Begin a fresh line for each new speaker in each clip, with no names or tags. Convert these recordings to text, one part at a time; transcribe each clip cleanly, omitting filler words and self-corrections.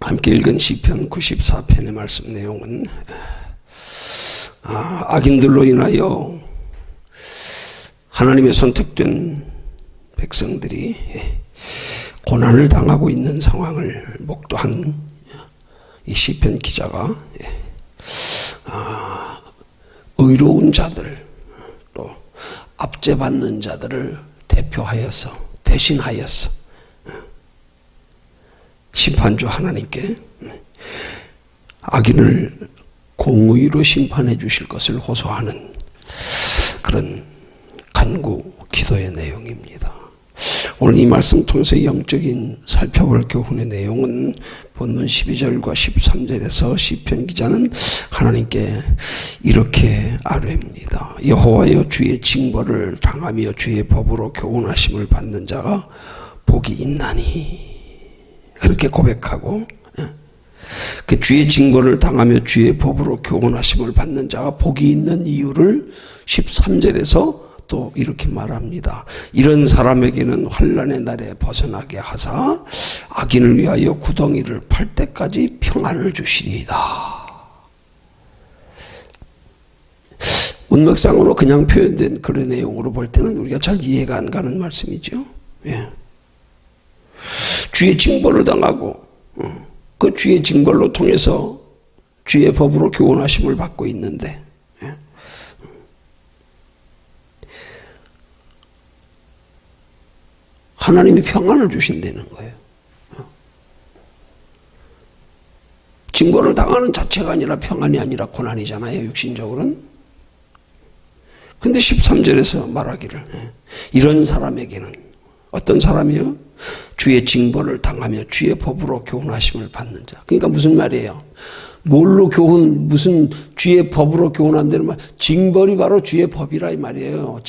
함께 읽은 시편 94편의 말씀 내용은 악인들로 인하여 하나님의 선택된 백성들이 고난을 당하고 있는 상황을 목도한 이 시편 기자가 의로운 자들 또 압제받는 자들을 대신하여서 심판주 하나님께 악인을 공의로 심판해 주실 것을 호소하는 그런 간구 기도의 내용입니다. 오늘 이 말씀 통해서 영적인 살펴볼 교훈의 내용은 본문 12절과 13절에서 시편 기자는 하나님께 이렇게 아뢰입니다. 여호와여, 주의 징벌을 당하며 주의 법으로 교훈하심을 받는 자가 복이 있나니, 그렇게 고백하고 그 주의 징벌을 당하며 주의 법으로 교훈하심을 받는 자가 복이 있는 이유를 13절에서 또 이렇게 말합니다. 이런 사람에게는 환난의 날에 벗어나게 하사 악인을 위하여 구덩이를 팔 때까지 평안을 주시리이다. 문맥상으로 그냥 표현된 그런 내용으로 볼 때는 우리가 잘 이해가 안 가는 말씀이죠. 주의 징벌을 당하고 그 주의 징벌로 통해서 주의 법으로 교훈하심을 받고 있는데 하나님이 평안을 주신다는 거예요. 징벌을 당하는 자체가 아니라 평안이 아니라 고난이잖아요, 육신적으로는. 근데 13절에서 말하기를 이런 사람에게는, 어떤 사람이요? 주의 징벌을 당하며 주의 법으로 교훈하심을 받는 자. 그러니까 무슨 말이에요? 뭘로 무슨 주의 법으로 교훈한다는 말? 징벌이 바로 주의 법이라 이 말이에요.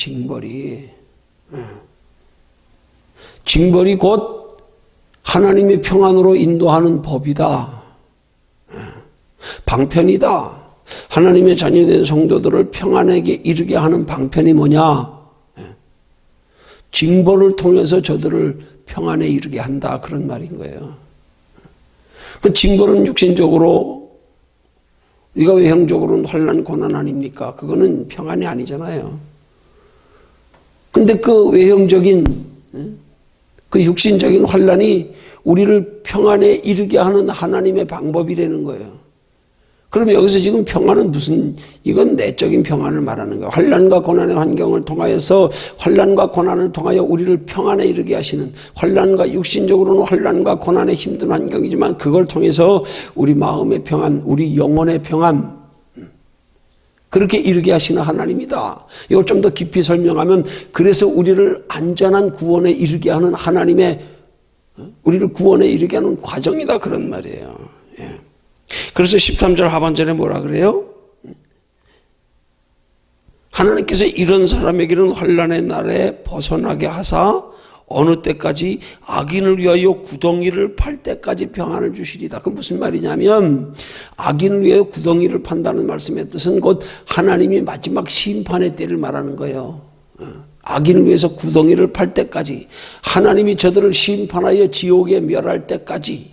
징벌이 곧 하나님의 평안으로 인도하는 법이다. 방편이다. 하나님의 자녀된 성도들을 평안에게 이르게 하는 방편이 뭐냐? 징벌을 통해서 저들을 평안에 이르게 한다, 그런 말인 거예요. 그 징벌은 육신적으로, 우리가 외형적으로는 환난 고난 아닙니까? 그거는 평안이 아니잖아요. 근데 그 외형적인, 그 육신적인 환난이 우리를 평안에 이르게 하는 하나님의 방법이라는 거예요. 그러면 여기서 지금 평안은 이건 내적인 평안을 말하는 거예요. 환난과 고난의 환경을 통하여서, 환난과 고난을 통하여 우리를 평안에 이르게 하시는, 환난과 육신적으로는 환난과 고난의 힘든 환경이지만 그걸 통해서 우리 마음의 평안, 우리 영혼의 평안, 그렇게 이르게 하시는 하나님이다. 이걸 좀 더 깊이 설명하면, 그래서 우리를 안전한 구원에 이르게 하는 하나님의, 우리를 구원에 이르게 하는 과정이다, 그런 말이에요. 그래서 13절 하반절에 뭐라 그래요? 하나님께서 이런 사람에게는 환난의 날에 벗어나게 하사 어느 때까지? 악인을 위하여 구덩이를 팔 때까지 평안을 주시리다. 그 무슨 말이냐면, 악인을 위하여 구덩이를 판다는 말씀의 뜻은 곧 하나님이 마지막 심판의 때를 말하는 거예요. 악인을 위해서 구덩이를 팔 때까지, 하나님이 저들을 심판하여 지옥에 멸할 때까지.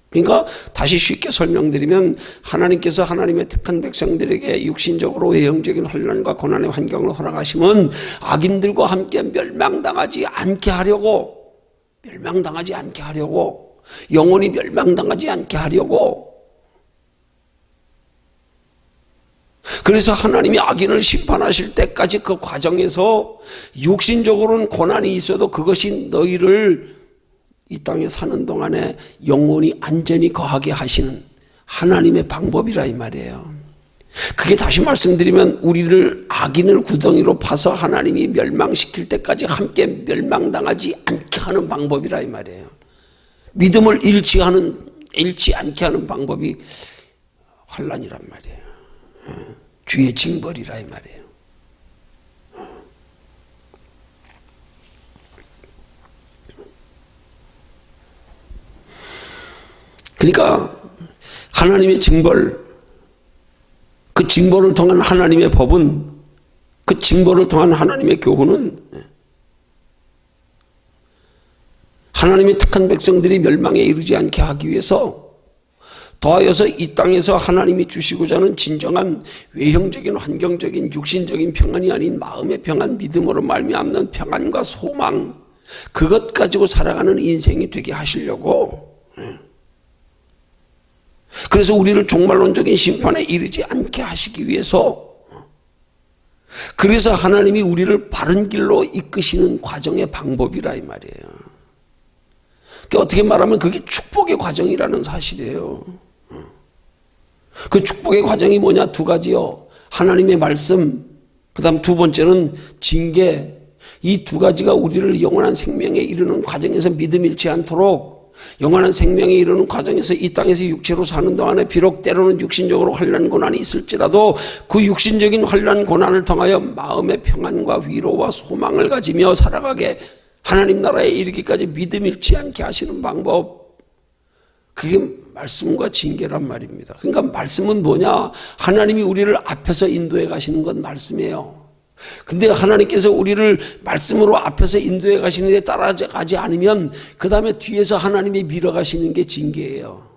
그러니까 다시 쉽게 설명드리면, 하나님께서 하나님의 택한 백성들에게 육신적으로 외형적인 환난과 고난의 환경을 허락하시면 악인들과 함께 멸망당하지 않게 하려고, 영원히 멸망당하지 않게 하려고, 그래서 하나님이 악인을 심판하실 때까지 그 과정에서 육신적으로는 고난이 있어도 그것이 너희를 이 땅에 사는 동안에 영원히 안전히 거하게 하시는 하나님의 방법이라 이 말이에요. 그게 다시 말씀드리면 우리를 악인을 구덩이로 파서 하나님이 멸망시킬 때까지 함께 멸망당하지 않게 하는 방법이라 이 말이에요. 믿음을 잃지 않게 하는 방법이 환난이란 말이에요. 주의 징벌이라 이 말이에요. 그러니까 하나님의 징벌, 그 징벌을 통한 하나님의 법은, 그 징벌을 통한 하나님의 교훈은 하나님의 택한 백성들이 멸망에 이르지 않게 하기 위해서 더하여서 이 땅에서 하나님이 주시고자 하는 진정한 외형적인 환경적인 육신적인 평안이 아닌 마음의 평안, 믿음으로 말미암는 평안과 소망, 그것 가지고 살아가는 인생이 되게 하시려고, 그래서 우리를 종말론적인 심판에 이르지 않게 하시기 위해서, 그래서 하나님이 우리를 바른 길로 이끄시는 과정의 방법이라 이 말이에요. 그러니까 어떻게 말하면 그게 축복의 과정이라는 사실이에요. 그 축복의 과정이 뭐냐? 두 가지요. 하나님의 말씀, 그 다음 두 번째는 징계. 이 두 가지가 우리를 영원한 생명에 이르는 과정에서 믿음 잃지 않도록, 영원한 생명에 이르는 과정에서 이 땅에서 육체로 사는 동안에 비록 때로는 육신적으로 환난 고난이 있을지라도 그 육신적인 환난 고난을 통하여 마음의 평안과 위로와 소망을 가지며 살아가게, 하나님 나라에 이르기까지 믿음 잃지 않게 하시는 방법, 그게 말씀과 징계란 말입니다. 그러니까 말씀은 뭐냐? 하나님이 우리를 앞에서 인도해 가시는 건 말씀이에요. 근데 하나님께서 우리를 말씀으로 앞에서 인도해 가시는데 따라가지 않으면 그 다음에 뒤에서 하나님이 밀어가시는 게 징계예요.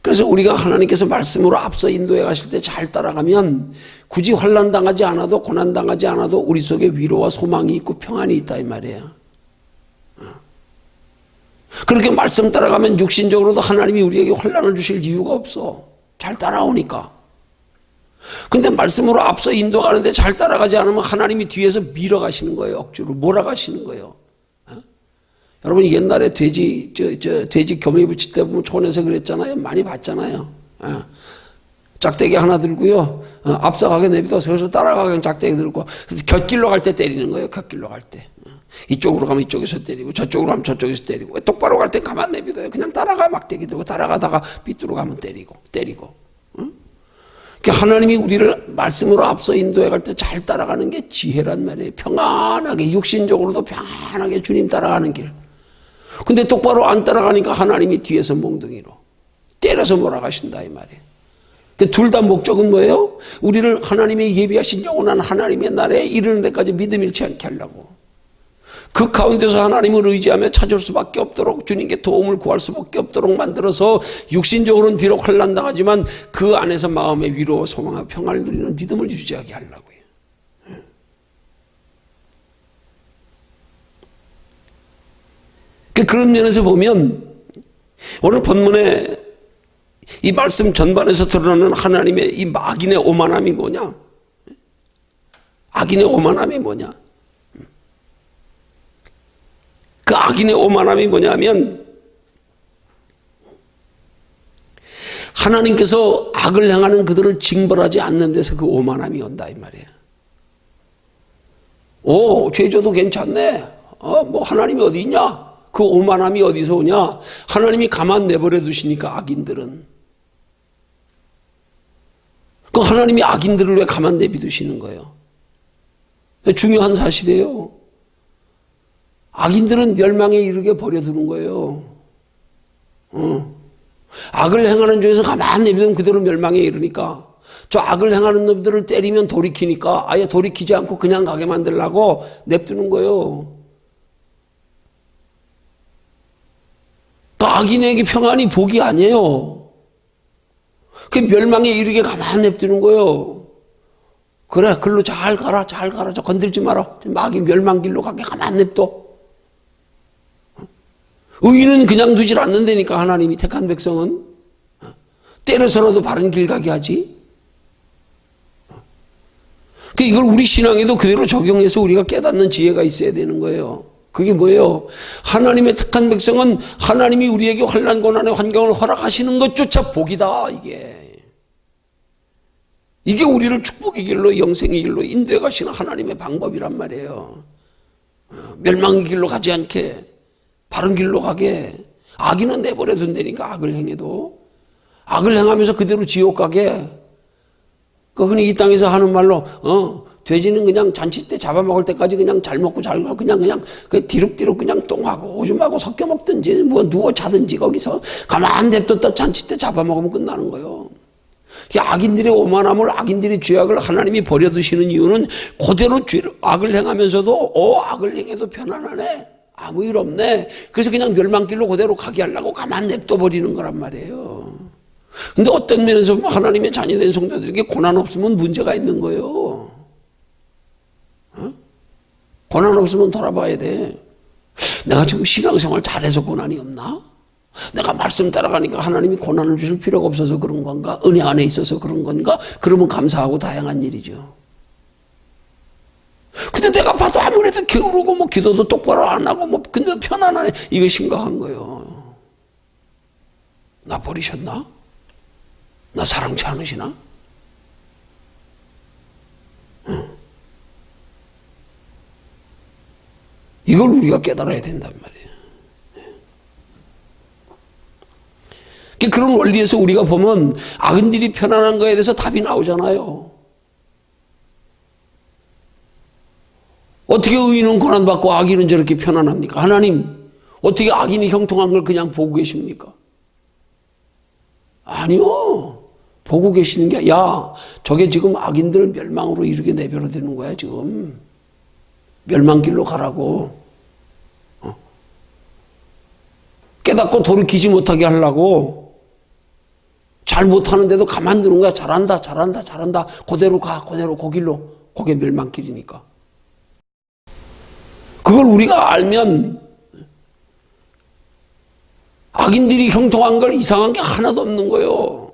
그래서 우리가 하나님께서 말씀으로 앞서 인도해 가실 때 잘 따라가면 굳이 환난당하지 않아도 고난당하지 않아도 우리 속에 위로와 소망이 있고 평안이 있다 이 말이에요. 그렇게 말씀 따라가면 육신적으로도 하나님이 우리에게 환난을 주실 이유가 없어. 잘 따라오니까. 근데 말씀으로 앞서 인도가는데 잘 따라가지 않으면 하나님이 뒤에서 밀어가시는 거예요. 억지로 몰아가시는 거예요. 여러분 옛날에 돼지 교매 붙일 때 보면 촌에서 그랬잖아요. 많이 봤잖아요. 짝대기 하나 들고요. 앞서가게 내비둬서 그래서 따라가게 짝대기 들고 곁길로 갈 때 때리는 거예요. 곁길로 갈 때. 이쪽으로 가면 이쪽에서 때리고 저쪽으로 가면 저쪽에서 때리고 똑바로 갈 때 가만 내비둬요. 그냥 따라가 막대기 들고 따라가다가 삐뚤어 가면 때리고. 응? 그러니까 하나님이 우리를 말씀으로 앞서 인도해 갈 때 잘 따라가는 게 지혜란 말이에요. 평안하게 육신적으로도 평안하게 주님 따라가는 길. 근데 똑바로 안 따라가니까 하나님이 뒤에서 몽둥이로 때려서 몰아가신다 이 말이에요. 둘 다 목적은 뭐예요? 우리를 하나님의 예비하신 영원한 하나님의 나라에 이르는 데까지 믿음 잃지 않게 하려고. 그 가운데서 하나님을 의지하며 찾을 수밖에 없도록 주님께 도움을 구할 수밖에 없도록 만들어서 육신적으로는 비록 환난당하지만 그 안에서 마음의 위로와 소망과 평안을 누리는 믿음을 유지하게 하려고요. 그런 면에서 보면 오늘 본문에 이 말씀 전반에서 드러나는 하나님의 이 악인의 오만함이 뭐냐? 악인의 오만함이 뭐냐? 그 악인의 오만함이 뭐냐면 하나님께서 악을 행하는 그들을 징벌하지 않는 데서 그 오만함이 온다 이 말이에요. 오, 죄져도 괜찮네. 뭐 하나님이 어디 있냐? 그 오만함이 어디서 오냐? 하나님이 가만 내버려 두시니까 악인들은. 그 하나님이 악인들을 왜 가만 내비두시는 거예요? 중요한 사실이에요. 악인들은 멸망에 이르게 버려두는 거예요. 악을 행하는 중에서 가만 내비두면 그대로 멸망에 이르니까 저 악을 행하는 놈들을 때리면 돌이키니까 아예 돌이키지 않고 그냥 가게 만들려고 냅두는 거예요. 또 악인에게 평안이 복이 아니에요. 그 멸망에 이르게 가만 냅두는 거예요. 그래, 글로 잘 가라, 잘 가라, 저 건들지 마라. 악이 멸망길로 가게 가만 냅둬. 의인은 그냥 두질 않는다니까 하나님이 택한 백성은. 때려서라도 바른 길 가게 하지. 이걸 우리 신앙에도 그대로 적용해서 우리가 깨닫는 지혜가 있어야 되는 거예요. 그게 뭐예요? 하나님의 택한 백성은 하나님이 우리에게 환난 고난의 환경을 허락하시는 것조차 복이다. 이게 우리를 축복의 길로 영생의 길로 인도해 가시는 하나님의 방법이란 말이에요. 멸망의 길로 가지 않게 바른 길로 가게. 악인은 내버려 둔다니까 악을 행해도. 악을 행하면서 그대로 지옥 가게. 흔히 이 땅에서 하는 말로 돼지는 그냥 잔치 때 잡아먹을 때까지 그냥 잘 먹고 잘 가고 그냥 디룩디룩 그냥 똥하고 오줌하고 섞여 먹든지 누워 자든지 거기서 가만 냅뒀다 잔치 때 잡아먹으면 끝나는 거예요. 악인들의 오만함을, 악인들의 죄악을 하나님이 버려두시는 이유는 그대로 악을 행하면서도 악을 행해도 편안하네, 아무 일 없네, 그래서 그냥 멸망길로 그대로 가게 하려고 가만 냅둬버리는 거란 말이에요. 근데 어떤 면에서 하나님의 자녀된 성도들에게 고난 없으면 문제가 있는 거예요. 고난 없으면 돌아봐야 돼. 내가 지금 신앙생활 잘해서 고난이 없나? 내가 말씀 따라가니까 하나님이 고난을 주실 필요가 없어서 그런 건가? 은혜 안에 있어서 그런 건가? 그러면 감사하고 다양한 일이죠. 근데 내가 봐도 아무래도 게으르고 뭐 기도도 똑바로 안 하고 뭐 근데 편안하네. 이거 심각한 거예요. 나 버리셨나? 나 사랑치 않으시나? 이걸 우리가 깨달아야 된단 말이에요. 그런 원리에서 우리가 보면 악인들이 편안한 거에 대해서 답이 나오잖아요. 어떻게 의인은 고난받고 악인은 저렇게 편안합니까? 하나님, 어떻게 악인이 형통한 걸 그냥 보고 계십니까? 아니요. 보고 계시는 게, 야, 저게 지금 악인들 멸망으로 이렇게 내버려 두는 거야, 지금. 멸망길로 가라고. 깨닫고 돌이키지 못하게 하려고. 잘 못하는데도 가만 두는 거야. 잘한다, 잘한다, 잘한다. 그대로 가, 그대로 그 길로. 그게 멸망길이니까. 그걸 우리가 알면 악인들이 형통한 걸 이상한 게 하나도 없는 거예요.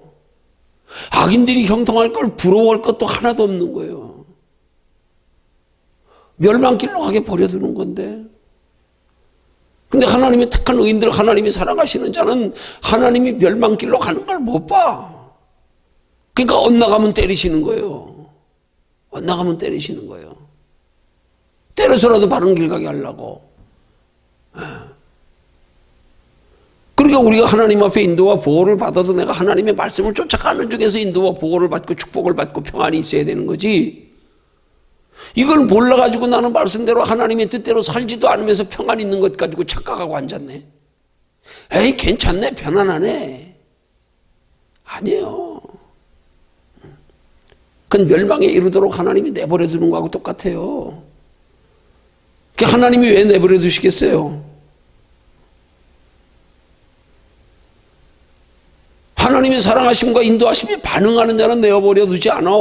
악인들이 형통할 걸 부러워할 것도 하나도 없는 거예요. 멸망길로 가게 버려두는 건데. 근데 하나님의 택한 의인들, 하나님이 사랑하시는 자는 하나님이 멸망길로 가는 걸 못 봐. 그러니까 엇나가면 때리시는 거예요. 엇나가면 때리시는 거예요. 때려서라도 바른 길 가게 하려고. 그러니까 우리가 하나님 앞에 인도와 보호를 받아도 내가 하나님의 말씀을 쫓아가는 중에서 인도와 보호를 받고 축복을 받고 평안이 있어야 되는 거지. 이걸 몰라가지고 나는 말씀대로 하나님의 뜻대로 살지도 않으면서 평안 있는 것 가지고 착각하고 앉았네. 에이, 괜찮네, 편안하네. 아니에요. 그건 멸망에 이르도록 하나님이 내버려 두는 거하고 똑같아요. 하나님이 왜 내버려 두시겠어요? 하나님의 사랑하심과 인도하심에 반응하는 자는 내버려 두지 않아.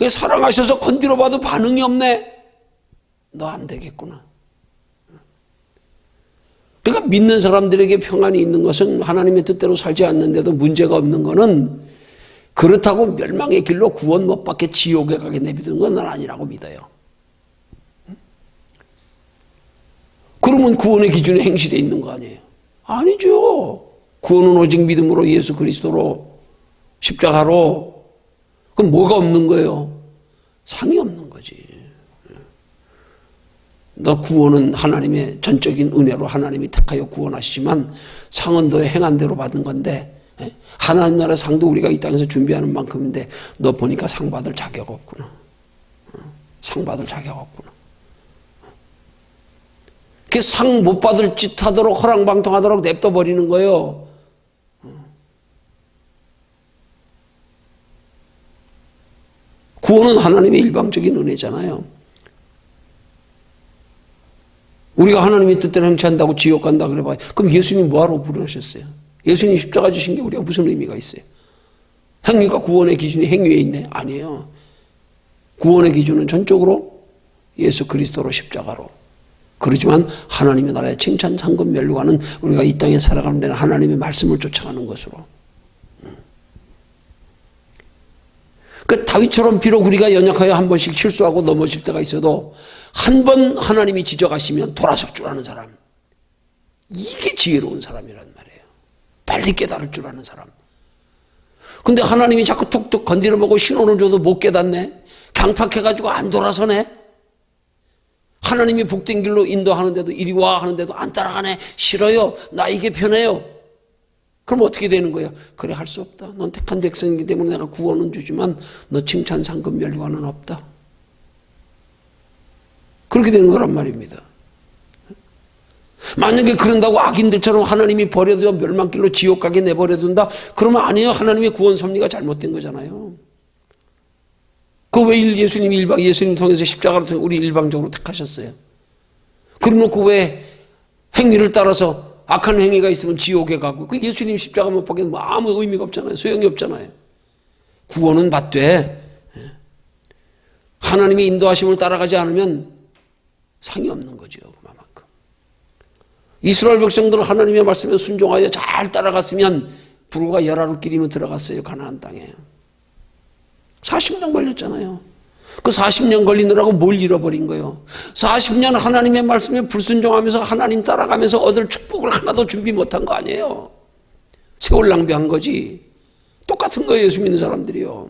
사랑하셔서 건드려 봐도 반응이 없네. 너 안 되겠구나. 그러니까 믿는 사람들에게 평안이 있는 것은 하나님의 뜻대로 살지 않는데도 문제가 없는 것은 그렇다고 멸망의 길로 구원 못 받게 지옥에 가게 내비두는 건 난 아니라고 믿어요. 그러면 구원의 기준에 행실에 있는 거 아니에요? 아니죠. 구원은 오직 믿음으로 예수 그리스도로 십자가로. 그럼 뭐가 없는 거예요? 상이 없는 거지. 너 구원은 하나님의 전적인 은혜로 하나님이 택하여 구원하시지만 상은 너의 행한 대로 받은 건데 하나님 나라 상도 우리가 이 땅에서 준비하는 만큼인데 너 보니까 상 받을 자격 없구나. 상 받을 자격 없구나. 그 상 못 받을 짓 하도록 허랑방통하도록 냅둬 버리는 거예요. 구원은 하나님의 일방적인 은혜잖아요. 우리가 하나님의 뜻대로 행치한다고 지옥 간다 그래 봐요. 그럼 예수님 뭐하러 부르셨어요? 예수님 십자가 지신 게 우리가 무슨 의미가 있어요? 행위가 구원의 기준이 행위에 있네? 아니에요. 구원의 기준은 전적으로 예수 그리스도로 십자가로. 그렇지만 하나님의 나라의 칭찬, 상급, 멸류관은 우리가 이 땅에 살아가는 데는 하나님의 말씀을 쫓아가는 것으로. 그 다윗처럼 비록 우리가 연약하여 한 번씩 실수하고 넘어질 때가 있어도 한 번 하나님이 지적하시면 돌아설 줄 아는 사람. 이게 지혜로운 사람이란 말이에요. 빨리 깨달을 줄 아는 사람. 근데 하나님이 자꾸 툭툭 건드려보고 신호를 줘도 못 깨닫네. 강팍해가지고 안 돌아서네. 하나님이 복된 길로 인도하는데도 이리 와 하는데도 안 따라가네. 싫어요. 나 이게 편해요. 그럼 어떻게 되는 거야? 그래, 할 수 없다. 넌 택한 백성이기 때문에 내가 구원은 주지만 너 칭찬, 상급, 멸류관은 없다. 그렇게 되는 거란 말입니다. 만약에 그런다고 악인들처럼 하나님이 버려둬 멸망길로 지옥 가게 내버려둔다? 그러면 아니에요. 하나님의 구원 섭리가 잘못된 거잖아요. 그 왜 예수님 통해서 십자가를 통해 우리 일방적으로 택하셨어요? 그러놓고 왜 행위를 따라서 악한 행위가 있으면 지옥에 가고, 그 예수님 십자가 못 박기는 뭐 아무 의미가 없잖아요. 소용이 없잖아요. 구원은 받되 하나님의 인도하심을 따라가지 않으면 상이 없는 거죠. 그만큼. 이스라엘 백성들은 하나님의 말씀에 순종하여 잘 따라갔으면 불과 열하루 길이면 들어갔어요. 가나안 땅에. 40년 걸렸잖아요. 그 40년 걸리느라고 뭘 잃어버린 거예요? 40년 하나님의 말씀에 불순종하면서 하나님 따라가면서 얻을 축복을 하나도 준비 못한 거 아니에요. 세월 낭비한 거지. 똑같은 거예요. 예수 믿는 사람들이요.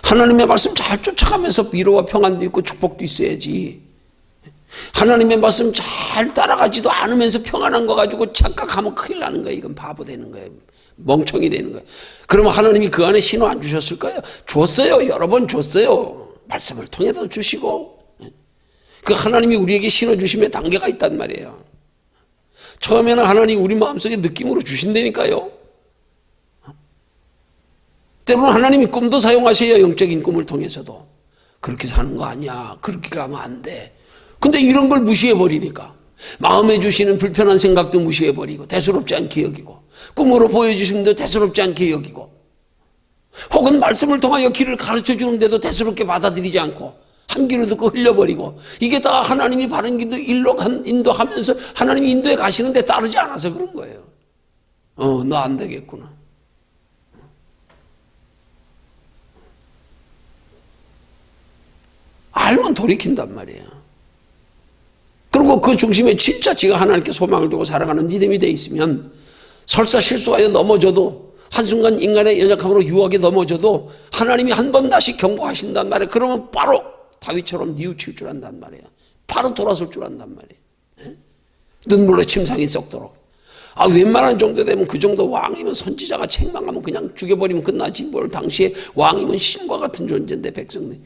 하나님의 말씀 잘 쫓아가면서 위로와 평안도 있고 축복도 있어야지. 하나님의 말씀 잘 따라가지도 않으면서 평안한 거 가지고 착각하면 큰일 나는 거예요. 이건 바보 되는 거예요. 멍청이 되는 거예요. 그러면 하나님이 그 안에 신호 안 주셨을까요? 줬어요. 여러 번 줬어요. 말씀을 통해서 주시고. 그 하나님이 우리에게 신호 주심의 단계가 있단 말이에요. 처음에는 하나님이 우리 마음속에 느낌으로 주신다니까요. 때로는 하나님이 꿈도 사용하세요. 영적인 꿈을 통해서도. 그렇게 사는 거 아니야. 그렇게 가면 안 돼. 근데 이런 걸 무시해버리니까 마음에 주시는 불편한 생각도 무시해버리고 대수롭지 않게 여기고 꿈으로 보여주시는데 대수롭지 않게 여기고 혹은 말씀을 통하여 길을 가르쳐 주는데도 대수롭게 받아들이지 않고 한 귀로 듣고 흘려버리고 이게 다 하나님이 바른 길로 인도하면서 하나님이 인도에 가시는데 따르지 않아서 그런 거예요. 너 안 되겠구나. 알면 돌이킨단 말이에요. 그리고 그 중심에 진짜 지가 하나님께 소망을 두고 살아가는 믿음이 돼 있으면 설사 실수하여 넘어져도 한순간 인간의 연약함으로 유혹에 넘어져도 하나님이 한 번 다시 경고하신단 말이에요. 그러면 바로 다윗처럼 뉘우칠 줄 안단 말이에요. 바로 돌아설 줄 안단 말이에요. 눈물로 침상이 썩도록. 웬만한 정도 되면 그 정도 왕이면 선지자가 책망하면 그냥 죽여버리면 끝나지 뭘. 당시에 왕이면 신과 같은 존재인데 백성들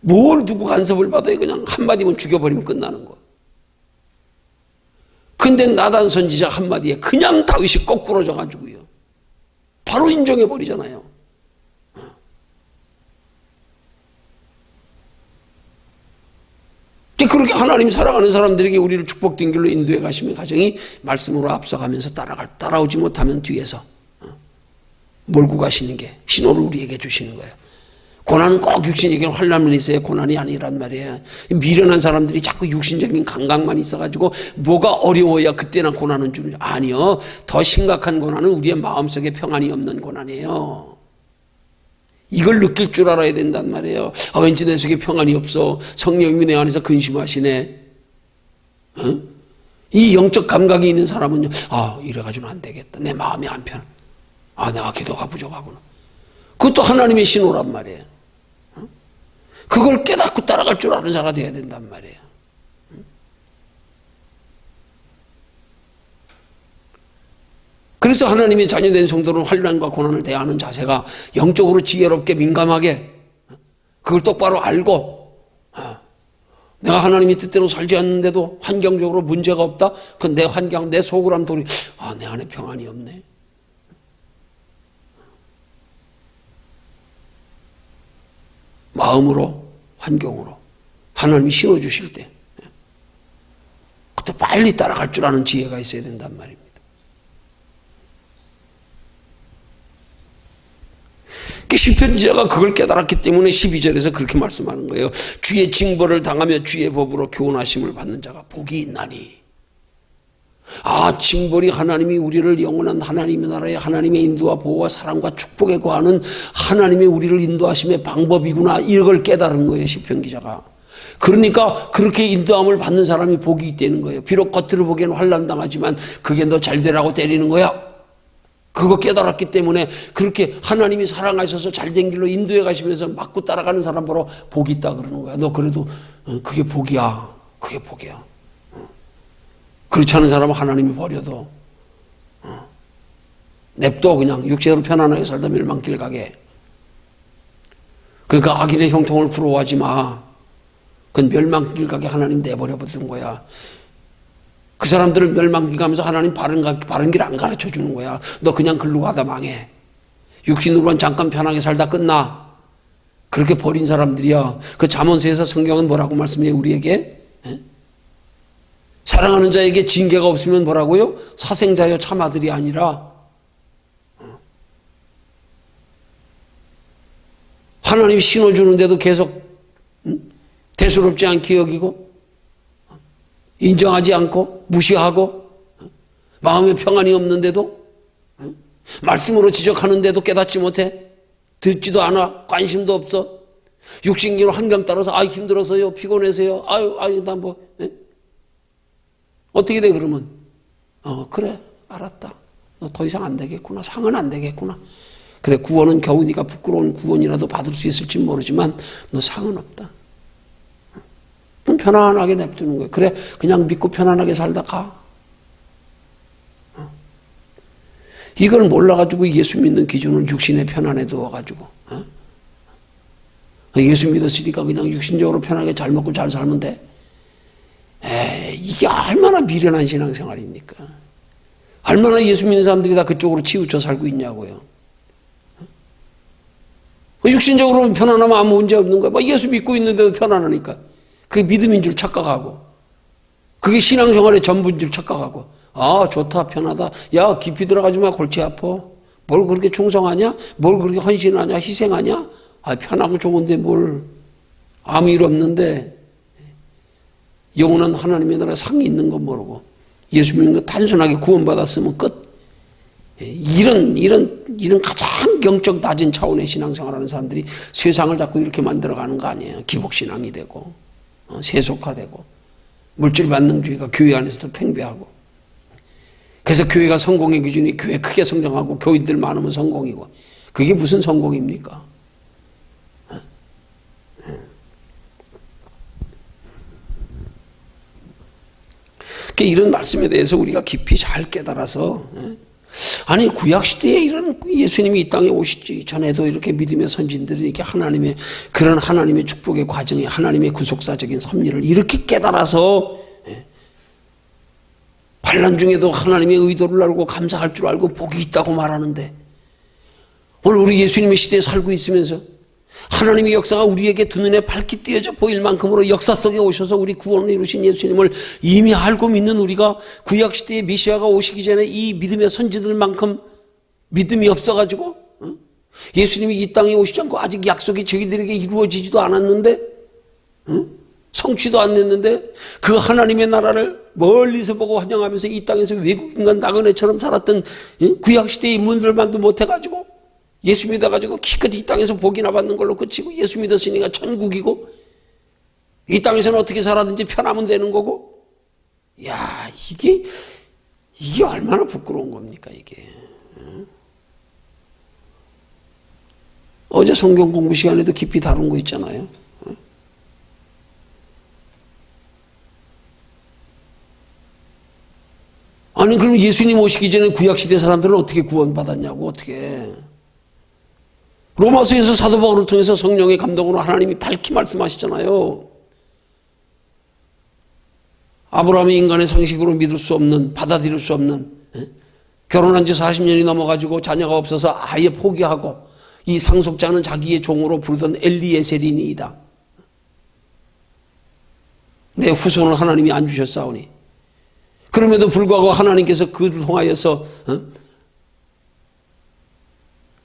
뭘 두고 간섭을 받아요. 그냥 한마디면 죽여버리면 끝나는 거. 근데 나단 선지자 한마디에 그냥 다윗이 거꾸로져 가지고요. 바로 인정해버리잖아요. 그렇게 하나님 사랑하는 사람들에게 우리를 축복된 길로 인도해 가시면 가정이 말씀으로 앞서가면서 따라오지 못하면 뒤에서 몰고 가시는 게 신호를 우리에게 주시는 거예요. 고난은 꼭 육신에게 환난만 있어야 고난이 아니란 말이에요. 미련한 사람들이 자꾸 육신적인 감각만 있어가지고 뭐가 어려워야 그때나 고난은 주는 아니요. 더 심각한 고난은 우리의 마음속에 평안이 없는 고난이에요. 이걸 느낄 줄 알아야 된단 말이에요. 왠지 내 속에 평안이 없어. 성령님이 내 안에서 근심하시네. 이 영적 감각이 있는 사람은요. 이래가지고는 안 되겠다. 내 마음이 안 편해. 내가 기도가 부족하구나. 그것도 하나님의 신호란 말이에요. 그걸 깨닫고 따라갈 줄 아는 자가 되어야 된단 말이에요. 그래서 하나님의 자녀된 성도는 환난과 고난을 대하는 자세가 영적으로 지혜롭게 민감하게 그걸 똑바로 알고 내가 하나님의 뜻대로 살지 않는데도 환경적으로 문제가 없다? 그건 내 환경, 내 속으로 돌이 내 안에 평안이 없네. 마음으로, 환경으로 하나님이 신호 주실 때 그때 빨리 따라갈 줄 아는 지혜가 있어야 된단 말입니다. 시편 기자가 그걸 깨달았기 때문에 12절에서 그렇게 말씀하는 거예요. 주의 징벌을 당하며 주의 법으로 교훈하심을 받는 자가 복이 있나니. 징벌이 하나님이 우리를 영원한 하나님의 나라에 하나님의 인도와 보호와 사랑과 축복에 거하는 하나님의 우리를 인도하심의 방법이구나. 이걸 깨달은 거예요. 시편 기자가. 그러니까 그렇게 인도함을 받는 사람이 복이 있다는 거예요. 비록 겉으로 보기에는 환난당하지만 그게 너 잘 되라고 때리는 거야. 그거 깨달았기 때문에 그렇게 하나님이 사랑하셔서 잘된 길로 인도해 가시면서 맞고 따라가는 사람 보러 복이 있다 그러는 거야. 너 그래도 그게 복이야. 그게 복이야. 그렇지 않은 사람은 하나님이 버려도 냅둬 그냥 육체로 편안하게 살다 멸망길 가게. 그러니까 악인의 형통을 부러워하지 마. 그건 멸망길 가게 하나님 내버려 둔 거야. 그 사람들을 멸망시키면서 하나님 바른 길 안 가르쳐 주는 거야. 너 그냥 글로 가다 망해. 육신으로만 잠깐 편하게 살다 끝나. 그렇게 버린 사람들이야. 그 잠언서에서 성경은 뭐라고 말씀해요, 우리에게? 사랑하는 자에게 징계가 없으면 뭐라고요? 사생자여 참 아들이 아니라. 하나님이 신호 주는데도 계속 대수롭지 않게 여기고 인정하지 않고 무시하고 마음에 평안이 없는데도 말씀으로 지적하는데도 깨닫지 못해 듣지도 않아 관심도 없어 육신기로 환경 따라서 아 힘들어서요 피곤해서요 아유 나 뭐 어떻게 돼 그러면 그래 알았다 너 더 이상 안 되겠구나 상은 안 되겠구나 그래 구원은 겨우 네가 부끄러운 구원이라도 받을 수 있을지 모르지만 너 상은 없다. 그럼 편안하게 냅두는 거예요. 그래 그냥 믿고 편안하게 살다 가. 이걸 몰라가지고 예수 믿는 기준을 육신의 편안에 두어가지고 예수 믿었으니까 그냥 육신적으로 편하게 잘 먹고 잘 살면 돼. 이게 얼마나 미련한 신앙생활입니까? 얼마나 예수 믿는 사람들이 다 그쪽으로 치우쳐 살고 있냐고요. 육신적으로 편안하면 아무 문제 없는 거야. 예수 믿고 있는데도 편안하니까. 그게 믿음인 줄 착각하고 그게 신앙생활의 전부인 줄 착각하고 아 좋다 편하다 야 깊이 들어가지 마 골치 아파 뭘 그렇게 충성하냐 뭘 그렇게 헌신하냐 희생하냐 아 편하고 좋은데 뭘 아무 일 없는데 영원한 하나님의 나라 상이 있는 건 모르고 예수 믿는 거 단순하게 구원받았으면 끝 이런 가장 경적 낮은 차원의 신앙생활하는 사람들이 세상을 자꾸 이렇게 만들어가는 거 아니에요. 기복신앙이 되고 세속화되고 물질 만능주의가 교회 안에서도 팽배하고 그래서 교회가 성공의 기준이 교회 크게 성장하고 교인들 많으면 성공이고 그게 무슨 성공입니까? 이런 말씀에 대해서 우리가 깊이 잘 깨달아서 아니 구약시대에 이런 예수님이 이 땅에 오시지 전에도 이렇게 믿음의 선진들이 이렇게 하나님의 그런 하나님의 축복의 과정에 하나님의 구속사적인 섭리를 이렇게 깨달아서 환난 중에도 하나님의 의도를 알고 감사할 줄 알고 복이 있다고 말하는데 오늘 우리 예수님의 시대에 살고 있으면서 하나님의 역사가 우리에게 두 눈에 밝게 띄어져 보일 만큼으로 역사 속에 오셔서 우리 구원을 이루신 예수님을 이미 알고 믿는 우리가 구약시대의 메시아가 오시기 전에 이 믿음의 선지들만큼 믿음이 없어가지고 예수님이 이 땅에 오시지 않고 아직 약속이 저희들에게 이루어지지도 않았는데 성취도 안 됐는데 그 하나님의 나라를 멀리서 보고 환영하면서 이 땅에서 외국인과 나그네처럼 살았던 구약시대의 인물들만도 못해가지고 예수 믿어가지고 기껏 이 땅에서 복이나 받는 걸로 그치고 예수 믿었으니까 천국이고 이 땅에서는 어떻게 살았든지 편하면 되는 거고 야 이게 얼마나 부끄러운 겁니까 이게. 어제 성경 공부 시간에도 깊이 다룬 거 있잖아요. 아니 그럼 예수님 오시기 전에 구약시대 사람들은 어떻게 구원받았냐고 어떻게. 로마서에서 사도 바울을 통해서 성령의 감동으로 하나님이 밝히 말씀하시잖아요. 아브라함이 인간의 상식으로 믿을 수 없는 받아들일 수 없는 결혼한 지 40년이 넘어가지고 자녀가 없어서 아예 포기하고 이 상속자는 자기의 종으로 부르던 엘리에셀이니이다. 내 후손을 하나님이 안 주셨사오니 그럼에도 불구하고 하나님께서 그를 통하여서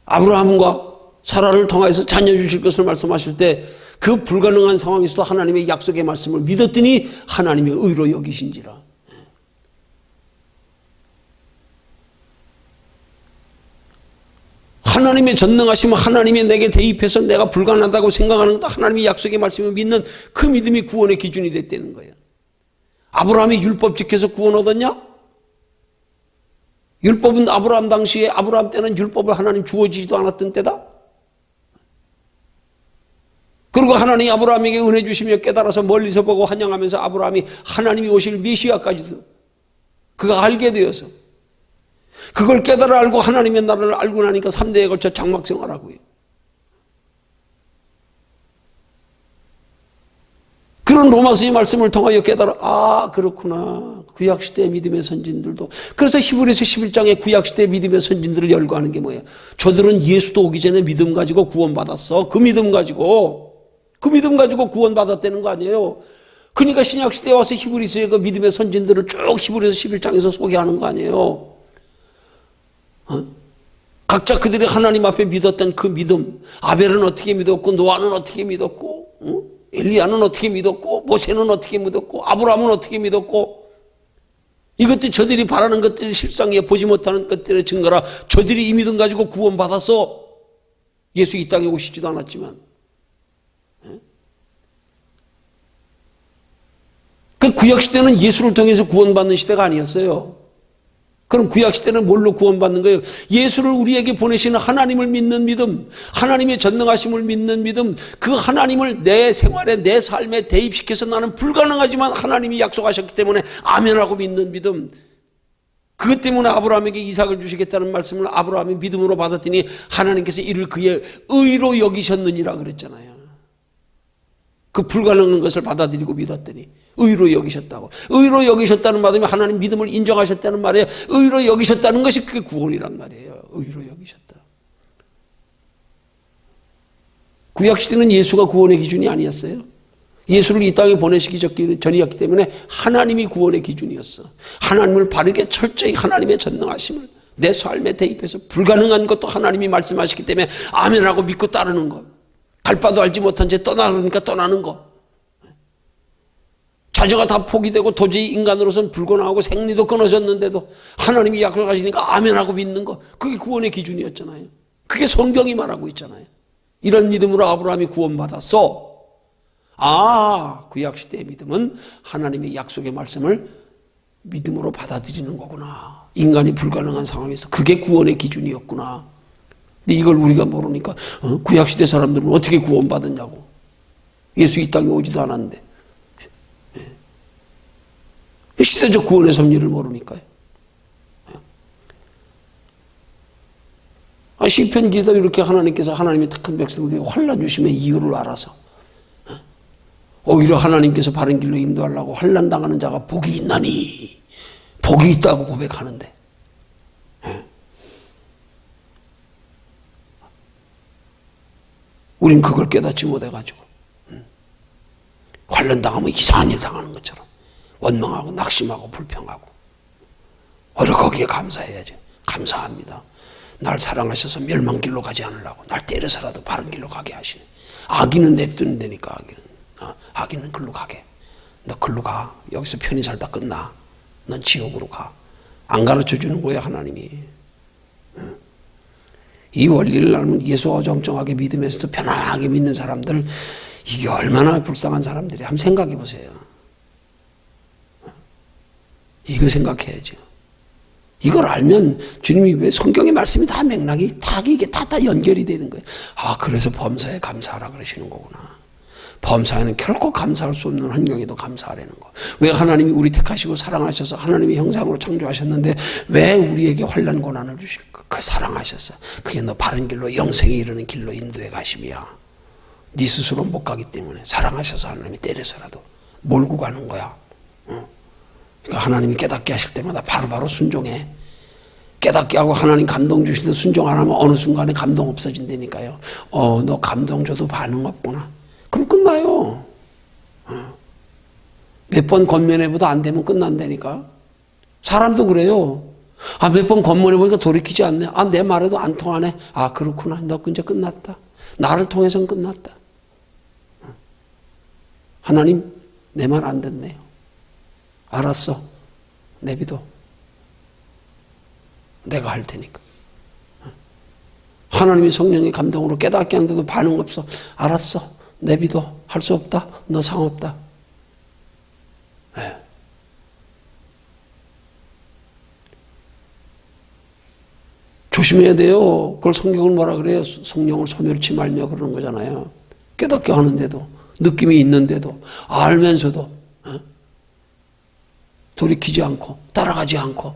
아브라함과 사라를 통해서 자녀 주실 것을 말씀하실 때 그 불가능한 상황에서도 하나님의 약속의 말씀을 믿었더니 하나님의 의로 여기신지라. 하나님의 전능하심 하나님이 내게 대입해서 내가 불가능하다고 생각하는 것도 하나님의 약속의 말씀을 믿는 그 믿음이 구원의 기준이 됐다는 거예요. 아브라함이 율법 지켜서 구원 얻었냐? 율법은 아브라함 당시에 아브라함 때는 율법을 하나님 주어지지도 않았던 때다. 그리고 하나님이 아브라함에게 은혜 주시며 깨달아서 멀리서 보고 환영하면서 아브라함이 하나님이 오실 메시아까지도 그가 알게 되어서 그걸 깨달아 알고 하나님의 나라를 알고 나니까 3대에 걸쳐 장막생활하고요. 그런 로마서의 말씀을 통하여 깨달아 아 그렇구나 구약시대의 믿음의 선진들도. 그래서 히브리서 11장에 구약시대의 믿음의 선진들을 열거하는 게 뭐예요? 저들은 예수도 오기 전에 믿음 가지고 구원받았어. 그 믿음 가지고 구원받았다는 거 아니에요? 그러니까 신약시대에 와서 히브리서의 그 믿음의 선진들을 쭉 히브리서 11장에서 소개하는 거 아니에요? 각자 그들이 하나님 앞에 믿었던 그 믿음, 아벨은 어떻게 믿었고, 노아는 어떻게 믿었고, 엘리야는 어떻게 믿었고, 모세는 어떻게 믿었고, 아브라함은 어떻게 믿었고, 이것들이 저들이 바라는 것들이 실상에 보지 못하는 것들의 증거라. 저들이 이 믿음 가지고 구원받아서 예수 이 땅에 오시지도 않았지만, 그 구약시대는 예수를 통해서 구원받는 시대가 아니었어요. 그럼 구약시대는 뭘로 구원받는 거예요? 예수를 우리에게 보내시는 하나님을 믿는 믿음, 하나님의 전능하심을 믿는 믿음, 그 하나님을 내 생활에, 내 삶에 대입시켜서 나는 불가능하지만 하나님이 약속하셨기 때문에 아멘하고 믿는 믿음. 그것 때문에 아브라함에게 이삭을 주시겠다는 말씀을 아브라함이 믿음으로 받았더니 하나님께서 이를 그의 의로 여기셨느니라 그랬잖아요. 그 불가능한 것을 받아들이고 믿었더니 의로 여기셨다고. 의로 여기셨다는 말이 하나님 믿음을 인정하셨다는 말이에요. 의로 여기셨다는 것이 그게 구원이란 말이에요. 의로 여기셨다. 구약시대는 예수가 구원의 기준이 아니었어요. 예수를 이 땅에 보내시기 전이었기 때문에 하나님이 구원의 기준이었어. 하나님을 바르게 철저히 하나님의 전능하심을 내 삶에 대입해서 불가능한 것도 하나님이 말씀하시기 때문에 아멘하고 믿고 따르는 것. 갈 바도 알지 못한 채 떠나그러니까 떠나는 거. 자녀가 다 포기되고 도저히 인간으로서는 불가능하고 생리도 끊어졌는데도 하나님이 약속하시니까 아멘하고 믿는 거. 그게 구원의 기준이었잖아요. 그게 성경이 말하고 있잖아요. 이런 믿음으로 아브라함이 구원받았어. 구약시대의 믿음은 하나님의 약속의 말씀을 믿음으로 받아들이는 거구나. 인간이 불가능한 상황에서 그게 구원의 기준이었구나. 근데 이걸 우리가 모르니까 구약시대 사람들은 어떻게 구원받았냐고. 예수 이 땅에 오지도 않았는데. 시대적 구원의 섭리를 모르니까요. 시편 기도 이렇게 하나님께서 하나님의 택한 백성들에게 환난 주심의 이유를 알아서 오히려 하나님께서 바른 길로 인도하려고 환난 당하는 자가 복이 있나니 복이 있다고 고백하는데 우린 그걸 깨닫지 못해가지고 환난 당하면 이상한 일 당하는 것처럼 원망하고 낙심하고 불평하고 오히려 거기에 감사해야지. 감사합니다. 날 사랑하셔서 멸망길로 가지 않으려고 날 때려서라도 바른 길로 가게 하시네. 악인은 냅두는 데니까 악인은 글로 가게. 너 글로 가. 여기서 편히 살다 끝나. 넌 지옥으로 가. 안 가르쳐 주는 거야 하나님이. 이 원리를 알면 예수 어정쩡하게 믿으면서도 편안하게 믿는 사람들, 이게 얼마나 불쌍한 사람들이. 한번 생각해 보세요. 이거 생각해야죠. 이걸 알면 주님이 왜 성경의 말씀이 다 맥락이 다 이게 다 연결이 되는 거예요. 그래서 범사에 감사하라 그러시는 거구나. 범사에는 결코 감사할 수 없는 환경에도 감사하라는 거. 왜 하나님이 우리 택하시고 사랑하셔서 하나님의 형상으로 창조하셨는데 왜 우리에게 환난 고난을 주실까? 그 사랑하셔서 그게 너 바른 길로 영생에 이르는 길로 인도해 가심이야. 네 스스로 못 가기 때문에 사랑하셔서 하나님이 때려서라도 몰고 가는 거야. 그러니까 하나님이 깨닫게 하실 때마다 바로바로 순종해. 깨닫게 하고 하나님 감동 주실 때 순종 안 하면 어느 순간에 감동 없어진다니까요. 너 감동 줘도 반응 없구나. 그럼 끝나요. 몇 번 권면해보다 안 되면 끝난다니까. 사람도 그래요. 몇 번 권면해보니까 돌이키지 않네. 내 말에도 안 통하네. 그렇구나. 너 이제 끝났다. 나를 통해서는 끝났다. 하나님 내 말 안 듣네요. 알았어. 내비둬. 내가 할 테니까. 하나님이 성령의 감동으로 깨닫게 하는데도 반응 없어. 알았어. 내비둬. 할 수 없다. 너 상없다. 네. 조심해야 돼요. 그걸 성경은 뭐라 그래요? 성령을 소멸치 말며 그러는 거잖아요. 깨닫게 하는데도, 느낌이 있는데도, 알면서도 돌이키지 않고 따라가지 않고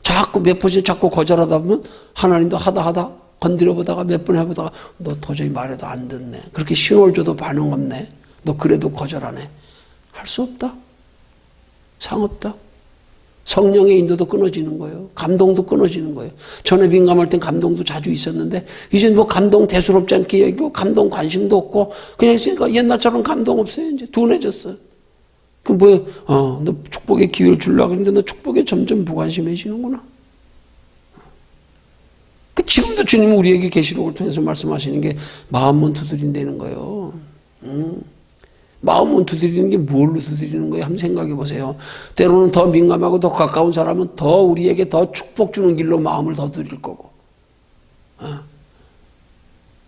자꾸 몇 번씩 자꾸 거절하다 보면 하나님도 하다 건드려보다가 몇 번 해보다가 너 도저히 말해도 안 듣네. 그렇게 신호를 줘도 반응 없네. 너 그래도 거절하네. 할 수 없다. 상 없다. 성령의 인도도 끊어지는 거예요. 감동도 끊어지는 거예요. 전에 민감할 땐 감동도 자주 있었는데 이제는 뭐 감동 대수롭지 않게 여기고 감동 관심도 없고 그냥 있으니까 옛날처럼 감동 없어요. 이제 둔해졌어요. 그 뭐야? 너 축복의 기회를 주려고 그러는데 너 축복에 점점 무관심해지는구나. 그 지금도 주님은 우리에게 계시록을 통해서 말씀하시는 게 마음문 두드린다는 거예요. 마음문 두드리는 게 뭘로 두드리는 거예요? 한번 생각해 보세요. 때로는 더 민감하고 더 가까운 사람은 더 우리에게 더 축복 주는 길로 마음을 더 드릴 거고,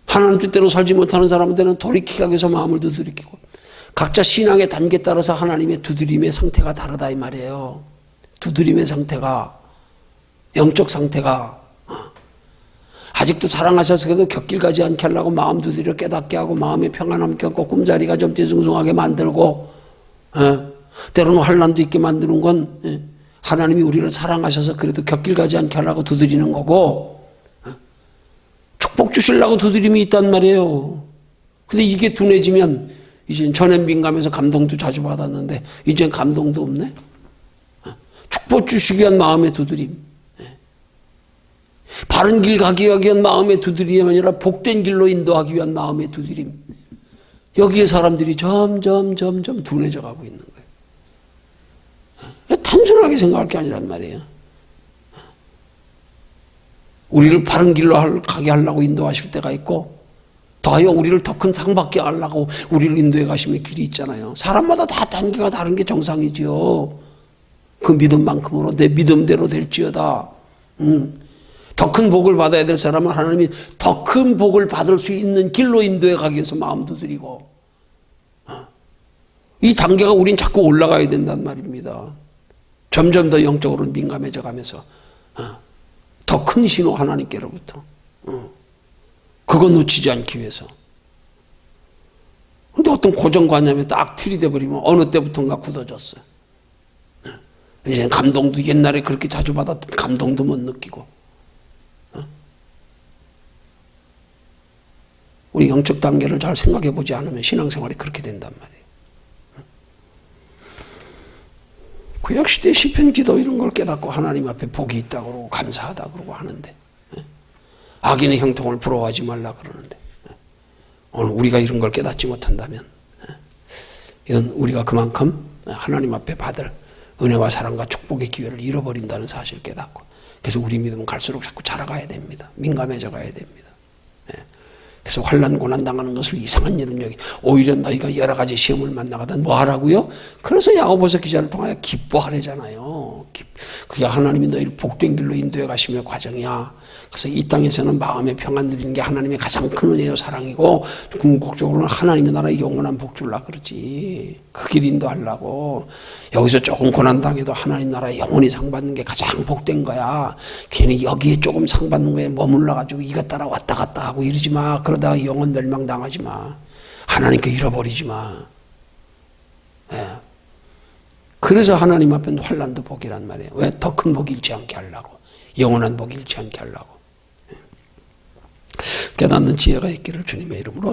하나님 뜻대로 살지 못하는 사람한테는 돌이키기 위해서 마음을 두드리고, 각자 신앙의 단계에 따라서 하나님의 두드림의 상태가 다르다 이 말이에요. 두드림의 상태가, 영적 상태가, 아직도 사랑하셔서 그래도 곁길 가지 않게 하려고 마음 두드려 깨닫게 하고 마음의 평안함 겪고 꿈자리가 좀 뒤숭숭하게 만들고, 때로는 환난도 있게 만드는 건 하나님이 우리를 사랑하셔서 그래도 곁길 가지 않게 하려고 두드리는 거고, 축복 주시려고 두드림이 있단 말이에요. 근데 이게 둔해지면 이제 전엔 민감해서 감동도 자주 받았는데 이젠 감동도 없네. 축복 주시기 위한 마음의 두드림, 바른 길 가기 위한 마음의 두드림이 아니라 복된 길로 인도하기 위한 마음의 두드림, 여기에 사람들이 점점 둔해져 가고 있는 거예요. 단순하게 생각할 게 아니란 말이에요. 우리를 바른 길로 가게 하려고 인도하실 때가 있고, 더하여 우리를 더 큰 상 받게 하려고 우리를 인도해 가시는 길이 있잖아요. 사람마다 다 단계가 다른 게 정상이지요. 그 믿음만큼으로 내 믿음대로 될지어다. 더 큰 복을 받아야 될 사람은 하나님이 더 큰 복을 받을 수 있는 길로 인도해 가기 위해서 마음도 드리고, 이 단계가 우린 자꾸 올라가야 된단 말입니다. 점점 더 영적으로 민감해져 가면서 더 큰 신호 하나님께로부터 그거 놓치지 않기 위해서. 근데 어떤 고정관념에 딱 틀이 돼버리면 어느 때부턴가 굳어졌어요. 이제 감동도 옛날에 그렇게 자주 받았던 감동도 못 느끼고, 우리 영적 단계를 잘 생각해 보지 않으면 신앙생활이 그렇게 된단 말이에요. 구약시대 시편 기도 이런 걸 깨닫고 하나님 앞에 복이 있다고 그러고 감사하다고 그러고 하는데, 악인의 형통을 부러워하지 말라 그러는데, 오늘 우리가 이런 걸 깨닫지 못한다면 이건 우리가 그만큼 하나님 앞에 받을 은혜와 사랑과 축복의 기회를 잃어버린다는 사실을 깨닫고, 그래서 우리 믿음은 갈수록 자꾸 자라가야 됩니다. 민감해져 가야 됩니다. 그래서 환난 고난 당하는 것을 이상한 일은 여기, 오히려 너희가 여러 가지 시험을 만나거든 뭐 하라고요? 그래서 야고보서 기자를 통하여 기뻐하래잖아요. 그게 하나님이 너희를 복된 길로 인도해 가시며 과정이야. 그래서 이 땅에서는 마음의 평안 누리는 게 하나님의 가장 큰 은혜요 사랑이고, 궁극적으로는 하나님의 나라의 영원한 복 줄라 그러지. 그 길 인도하려고. 여기서 조금 고난당해도 하나님 나라에 영원히 상 받는 게 가장 복된 거야. 괜히 여기에 조금 상 받는 거에 머물러가지고 이것 따라 왔다 갔다 하고 이러지 마. 그러다가 영원 멸망당하지 마. 하나님께 잃어버리지 마. 그래서 하나님 앞에는 환난도 복이란 말이에요. 왜? 더 큰 복이 잃지 않게 하려고. 영원한 복이 잃지 않게 하려고. 깨닫는 지혜가 있기를 주님의 이름으로